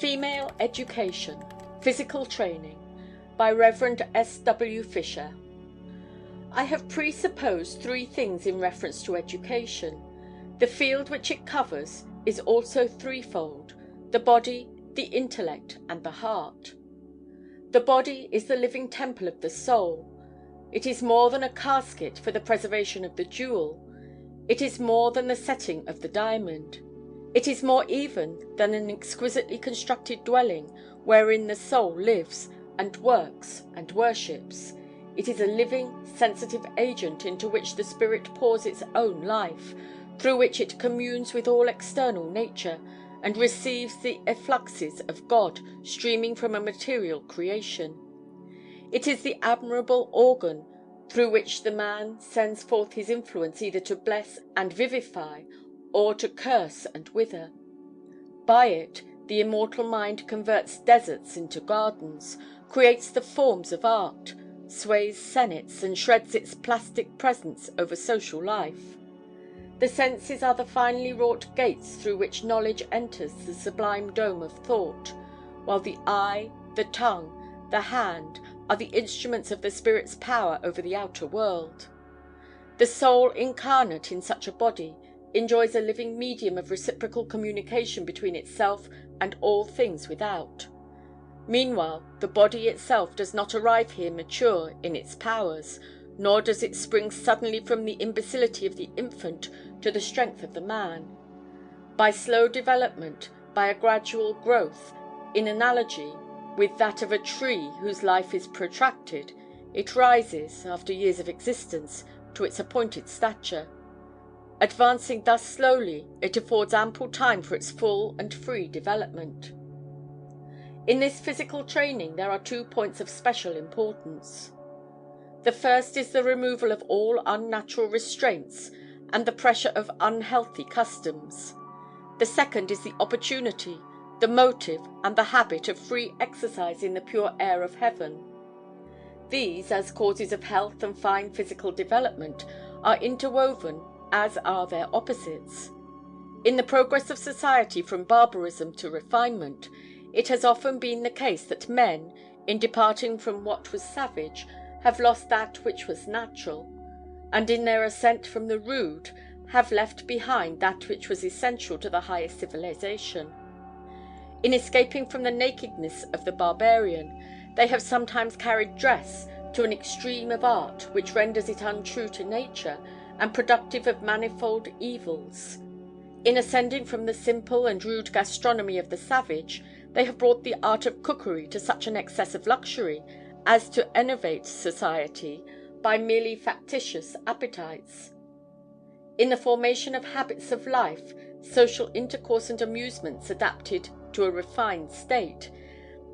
Female Education, Physical Training by Reverend S. W. Fisher. I have presupposed three things in reference to education. The field which it covers is also threefold: the body, the intellect, and the heart. The body is the living temple of the soul. It is more than a casket for the preservation of the jewel. It is more than the setting of the diamond. It is more even than an exquisitely constructed dwelling wherein the soul lives and works and worships. It is a living, sensitive agent into which the spirit pours its own life, through which it communes with all external nature, and receives the effluxes of God streaming from a material creation. It is the admirable organ through which the man sends forth his influence either to bless and vivify, or to curse and wither. By it, the immortal mind converts deserts into gardens, creates the forms of art, sways senates, and shreds its plastic presence over social life. The senses are the finely wrought gates through which knowledge enters the sublime dome of thought, while the eye, the tongue, the hand are the instruments of the spirit's power over the outer world. The soul incarnate in such a body enjoys a living medium of reciprocal communication between itself and all things without. Meanwhile, the body itself does not arrive here mature in its powers, nor does it spring suddenly from the imbecility of the infant to the strength of the man. By slow development, by a gradual growth, in analogy with that of a tree whose life is protracted, it rises, after years of existence, to its appointed stature. Advancing thus slowly, it affords ample time for its full and free development. In this physical training there are 2 points of special importance. The first is the removal of all unnatural restraints and the pressure of unhealthy customs. The second is the opportunity, the motive, and the habit of free exercise in the pure air of heaven. These, as causes of health and fine physical development, are interwoven, as are their opposites. In the progress of society from barbarism to refinement, it has often been the case that men, in departing from what was savage, have lost that which was natural, and in their ascent from the rude have left behind that which was essential to the highest civilization. In escaping from the nakedness of the barbarian, they have sometimes carried dress to an extreme of art which renders it untrue to nature and productive of manifold evils. In ascending from the simple and rude gastronomy of the savage, they have brought the art of cookery to such an excess of luxury as to enervate society by merely factitious appetites. In the formation of habits of life, social intercourse and amusements adapted to a refined state,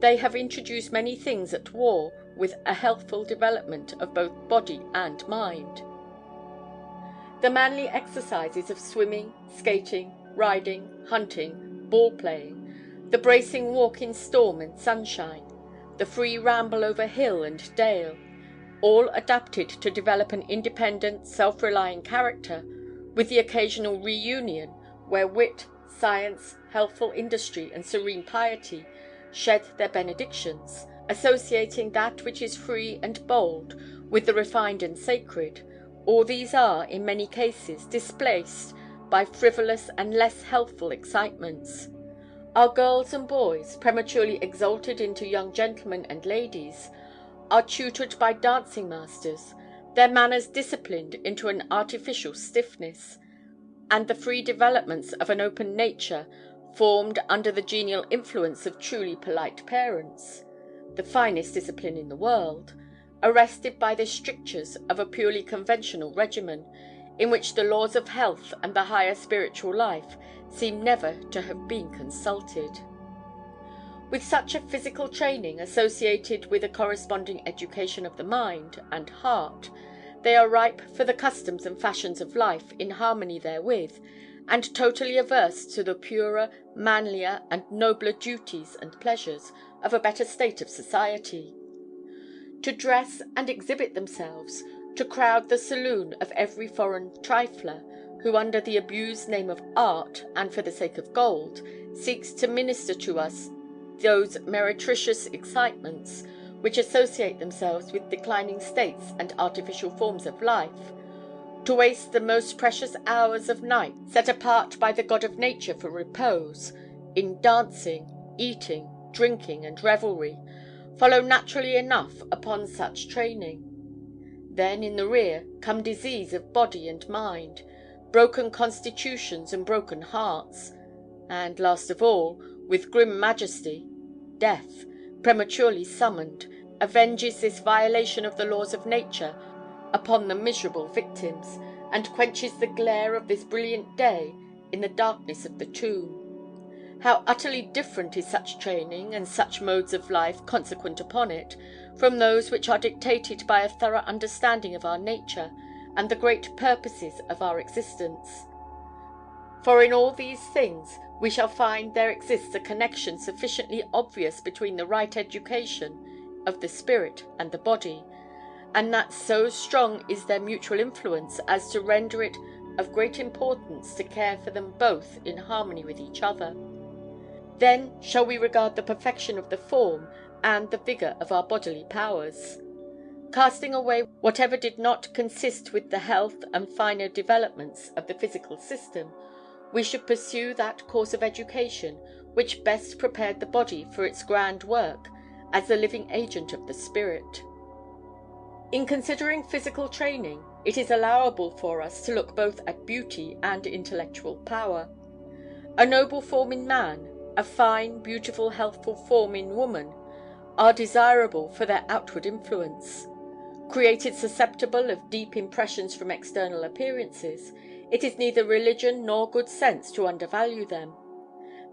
they have introduced many things at war with a healthful development of both body and mind. The manly exercises of swimming, skating, riding, hunting, ball-playing, the bracing walk in storm and sunshine, the free ramble over hill and dale, all adapted to develop an independent, self-relying character, with the occasional reunion where wit, science, healthful industry, and serene piety shed their benedictions, associating that which is free and bold with the refined and sacred. All these are, in many cases, displaced by frivolous and less healthful excitements. Our girls and boys, prematurely exalted into young gentlemen and ladies, are tutored by dancing masters, their manners disciplined into an artificial stiffness, and the free developments of an open nature formed under the genial influence of truly polite parents, the finest discipline in the world, arrested by the strictures of a purely conventional regimen, in which the laws of health and the higher spiritual life seem never to have been consulted. With such a physical training, associated with a corresponding education of the mind and heart, they are ripe for the customs and fashions of life in harmony therewith, and totally averse to the purer, manlier, and nobler duties and pleasures of a better state of society. To dress and exhibit themselves, to crowd the saloon of every foreign trifler, who under the abused name of art, and for the sake of gold, seeks to minister to us those meretricious excitements which associate themselves with declining states and artificial forms of life, to waste the most precious hours of night set apart by the God of nature for repose, in dancing, eating, drinking, and revelry, follow naturally enough upon such training. Then in the rear come disease of body and mind, broken constitutions and broken hearts, and, last of all, with grim majesty, death, prematurely summoned, avenges this violation of the laws of nature upon the miserable victims, and quenches the glare of this brilliant day in the darkness of the tomb. How utterly different is such training, and such modes of life consequent upon it, from those which are dictated by a thorough understanding of our nature and the great purposes of our existence. For in all these things we shall find there exists a connection sufficiently obvious between the right education of the spirit and the body, and that so strong is their mutual influence as to render it of great importance to care for them both in harmony with each other. Then shall we regard the perfection of the form and the vigour of our bodily powers. Casting away whatever did not consist with the health and finer developments of the physical system, we should pursue that course of education which best prepared the body for its grand work as the living agent of the spirit. In considering physical training, it is allowable for us to look both at beauty and intellectual power. A noble form in man, a fine, beautiful, healthful form in woman, are desirable for their outward influence. Created susceptible of deep impressions from external appearances, it is neither religion nor good sense to undervalue them.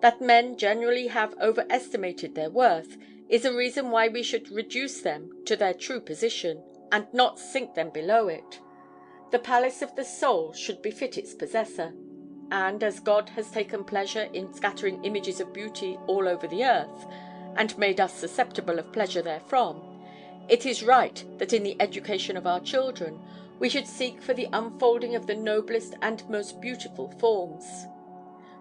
That men generally have overestimated their worth is a reason why we should reduce them to their true position, and not sink them below it. The palace of the soul should befit its possessor, and as God has taken pleasure in scattering images of beauty all over the earth, and made us susceptible of pleasure therefrom, it is right that in the education of our children we should seek for the unfolding of the noblest and most beautiful forms.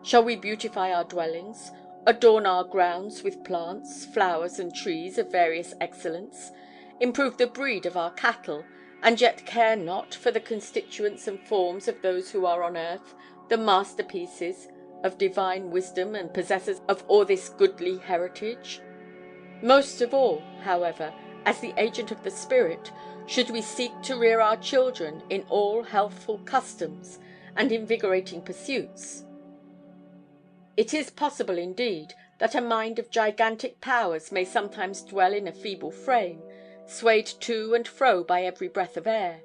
Shall we beautify our dwellings, adorn our grounds with plants, flowers, and trees of various excellence, improve the breed of our cattle, and yet care not for the constituents and forms of those who are on earth the masterpieces of divine wisdom and possessors of all this goodly heritage? Most of all, however, as the agent of the spirit, should we seek to rear our children in all healthful customs and invigorating pursuits. It is possible, indeed, that a mind of gigantic powers may sometimes dwell in a feeble frame, swayed to and fro by every breath of air,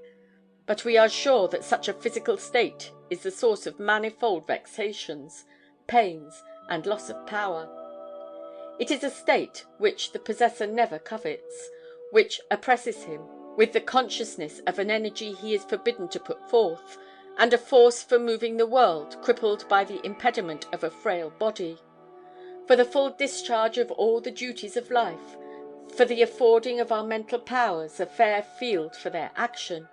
but we are sure that such a physical state is the source of manifold vexations, pains, and loss of power. It is a state which the possessor never covets, which oppresses him with the consciousness of an energy he is forbidden to put forth, and a force for moving the world crippled by the impediment of a frail body. For the full discharge of all the duties of life, for the affording of our mental powers a fair field for their action,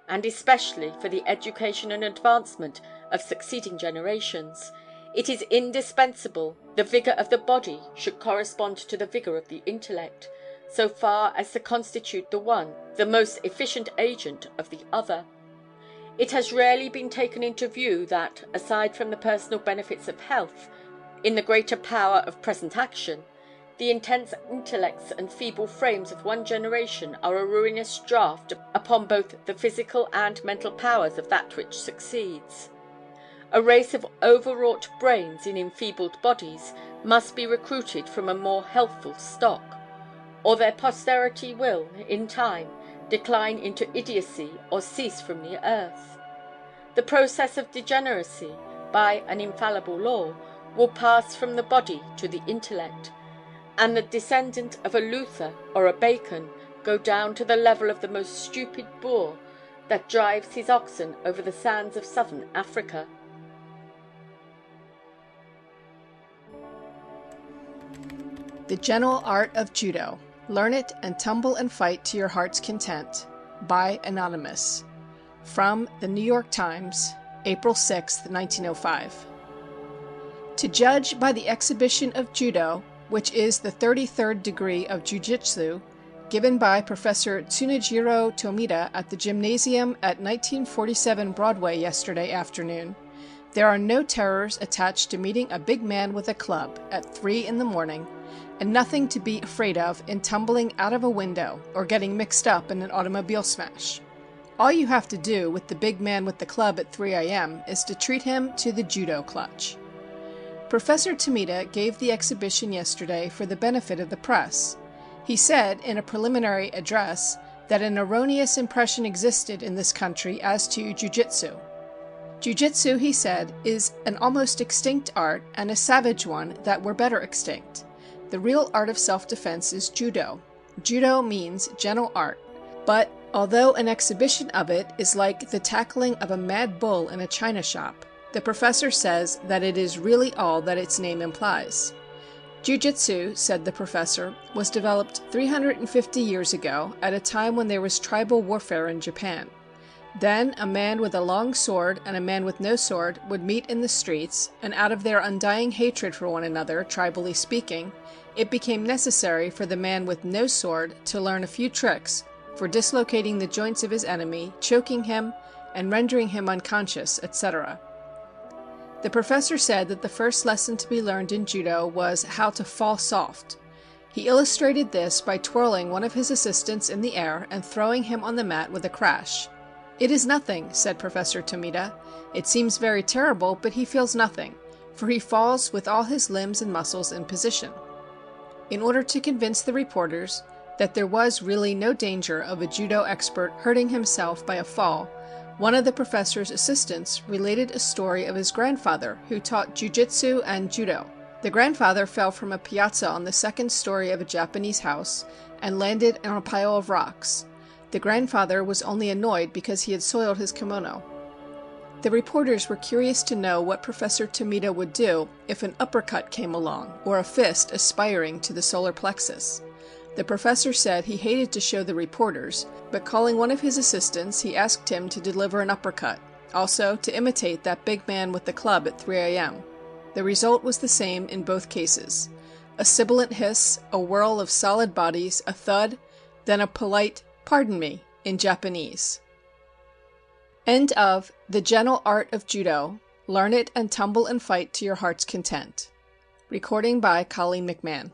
and especially for the education and advancement of succeeding generations, it is indispensable the vigour of the body should correspond to the vigour of the intellect, so far as to constitute the one the most efficient agent of the other. It has rarely been taken into view that, aside from the personal benefits of health, in the greater power of present action, the intense intellects and feeble frames of one generation are a ruinous draught upon both the physical and mental powers of that which succeeds. A race of overwrought brains in enfeebled bodies must be recruited from a more healthful stock, or their posterity will, in time, decline into idiocy or cease from the earth. The process of degeneracy, by an infallible law, will pass from the body to the intellect, and the descendant of a Luther or a Bacon go down to the level of the most stupid boor that drives his oxen over the sands of southern Africa. The General Art of Judo. Learn it and tumble and fight to your heart's content. By Anonymous. From the New York Times, April 6, 1905. To judge by the exhibition of Judo, which is the 33rd degree of Jiu-Jitsu, given by Professor Tsunejiro Tomita at the Gymnasium at 1947 Broadway yesterday afternoon, there are no terrors attached to meeting a big man with a club at 3 in the morning, and nothing to be afraid of in tumbling out of a window or getting mixed up in an automobile smash. All you have to do with the big man with the club at 3 a.m. is to treat him to the judo clutch. Professor Tomita gave the exhibition yesterday for the benefit of the press. He said in a preliminary address that an erroneous impression existed in this country as to jiu-jitsu. Jiu-jitsu, he said, is an almost extinct art and a savage one that were better extinct. The real art of self-defense is judo. Judo means gentle art, but although an exhibition of it is like the tackling of a mad bull in a china shop, the professor says that it is really all that its name implies. Jiu-jitsu, said the professor, was developed 350 years ago at a time when there was tribal warfare in Japan. Then a man with a long sword and a man with no sword would meet in the streets, and out of their undying hatred for one another, tribally speaking, it became necessary for the man with no sword to learn a few tricks for dislocating the joints of his enemy, choking him, and rendering him unconscious, etc. The professor said that the first lesson to be learned in judo was how to fall soft. He illustrated this by twirling one of his assistants in the air and throwing him on the mat with a crash. "It is nothing," said Professor Tomita. "It seems very terrible, but he feels nothing, for he falls with all his limbs and muscles in position." In order to convince the reporters that there was really no danger of a judo expert hurting himself by a fall, one of the professor's assistants related a story of his grandfather who taught jiu-jitsu and judo. The grandfather fell from a piazza on the second story of a Japanese house and landed on a pile of rocks. The grandfather was only annoyed because he had soiled his kimono. The reporters were curious to know what Professor Tomita would do if an uppercut came along, or a fist aspiring to the solar plexus. The professor said he hated to show the reporters, but calling one of his assistants, he asked him to deliver an uppercut, also to imitate that big man with the club at 3 a.m. The result was the same in both cases. A sibilant hiss, a whirl of solid bodies, a thud, then a polite "Pardon me" in Japanese. End of The Gentle Art of Judo. Learn it and tumble and fight to your heart's content. Recording by Colleen McMahon.